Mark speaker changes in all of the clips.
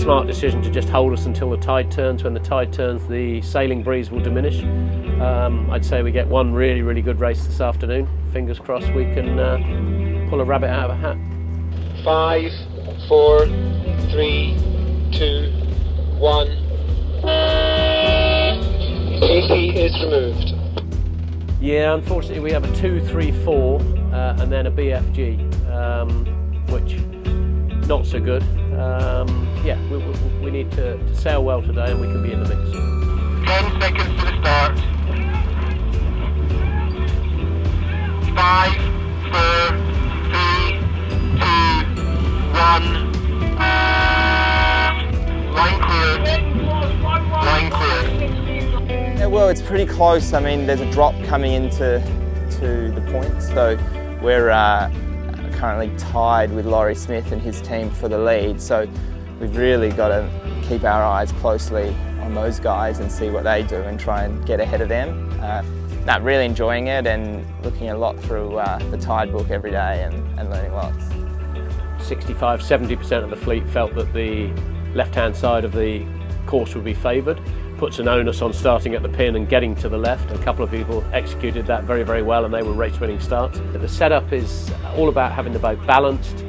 Speaker 1: smart decision to just hold us until the tide turns. When the tide turns, the sailing breeze will diminish. I'd say we get one really, really good race this afternoon. Fingers crossed we can pull a rabbit out of a hat.
Speaker 2: 5, 4, 3, 2, 1. AP is removed.
Speaker 1: Yeah, unfortunately we have a 2, 3, 4 and then a BFG, which not so good. Yeah, we need to sail well today and we can be in the mix.
Speaker 2: 10 seconds to the start. 5, 4, 3, 2, 1. Line clear. Line clear.
Speaker 3: Yeah, well, it's pretty close. I mean, there's a drop coming into the point, so we're currently tied with Laurie Smith and his team for the lead. So we've really got to keep our eyes closely on those guys and see what they do and try and get ahead of them. Really enjoying it and looking a lot through the tide book every day and learning lots.
Speaker 1: 65–70% of the fleet felt that the left-hand side of the course would be favoured. Puts an onus on starting at the pin and getting to the left. A couple of people executed that very, very well and they were race-winning starts. The setup is all about having the boat balanced.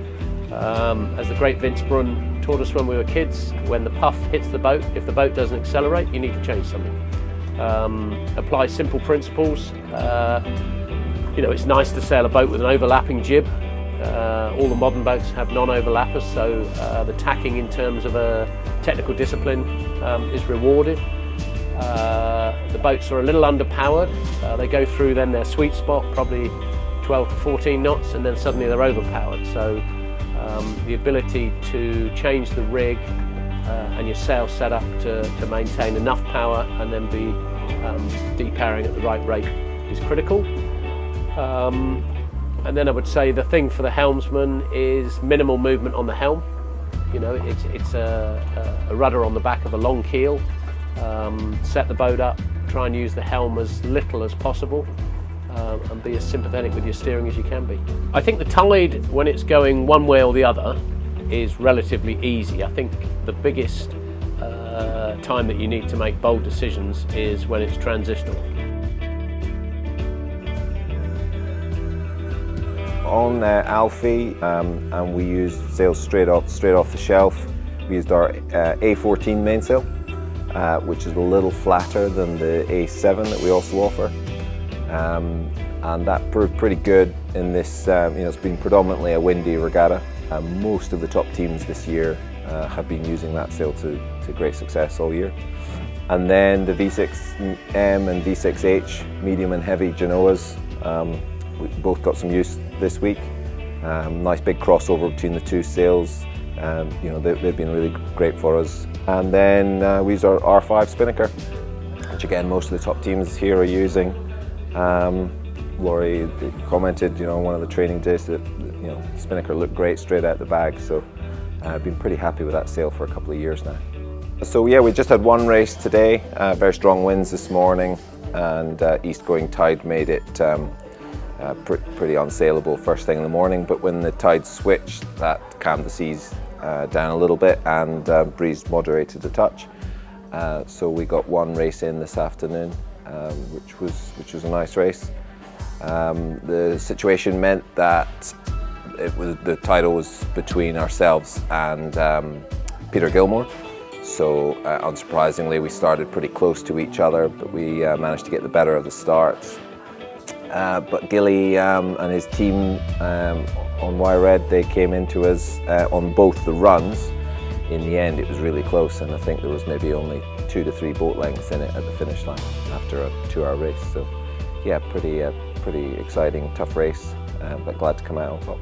Speaker 1: As the great Vince Brunn taught us when we were kids, when the puff hits the boat, if the boat doesn't accelerate, you need to change something. Apply simple principles. You know, it's nice to sail a boat with an overlapping jib. All the modern boats have non-overlappers, so the tacking in terms of a technical discipline is rewarded. The boats are a little underpowered. They go through then their sweet spot, probably 12 to 14 knots, and then suddenly they're overpowered. So the ability to change the rig and your sail setup to maintain enough power and then be depowering at the right rate is critical. And then I would say the thing for the helmsman is minimal movement on the helm. You know, it's a rudder on the back of a long keel. Set the boat up, try and use the helm as little as possible, and be as sympathetic with your steering as you can be. I think the tide, when it's going one way or the other, is relatively easy. I think the biggest time that you need to make bold decisions is when it's transitional.
Speaker 4: On Alfie, and we used sails straight off the shelf. We used our A14 mainsail, which is a little flatter than the A7 that we also offer, and that proved pretty good in this. You know, it's been predominantly a windy regatta. Most of the top teams this year have been using that sail to great success all year. And then the V6M and V6H, medium and heavy Genoas. We both got some use this week. Nice big crossover between the two sails. You know, they've been really great for us. And then we use our R5 spinnaker, which again most of the top teams here are using. Laurie commented, you know, on one of the training days that, you know, the spinnaker looked great straight out the bag. So I've been pretty happy with that sail for a couple of years now. So yeah, we just had one race today. Very strong winds this morning, and east-going tide made it pretty unsaleable first thing in the morning, but when the tide switched, that calmed the seas down a little bit and breeze moderated a touch. So we got one race in this afternoon, which was a nice race. The situation meant that the title was between ourselves and Peter Gilmore. So unsurprisingly, we started pretty close to each other, but we managed to get the better of the starts. But Gilly and his team on Wire Red, they came into us on both the runs. In the end, it was really close, and I think there was maybe only 2 to 3 boat lengths in it at the finish line after a 2-hour race. So yeah, pretty exciting, tough race, but glad to come out on top.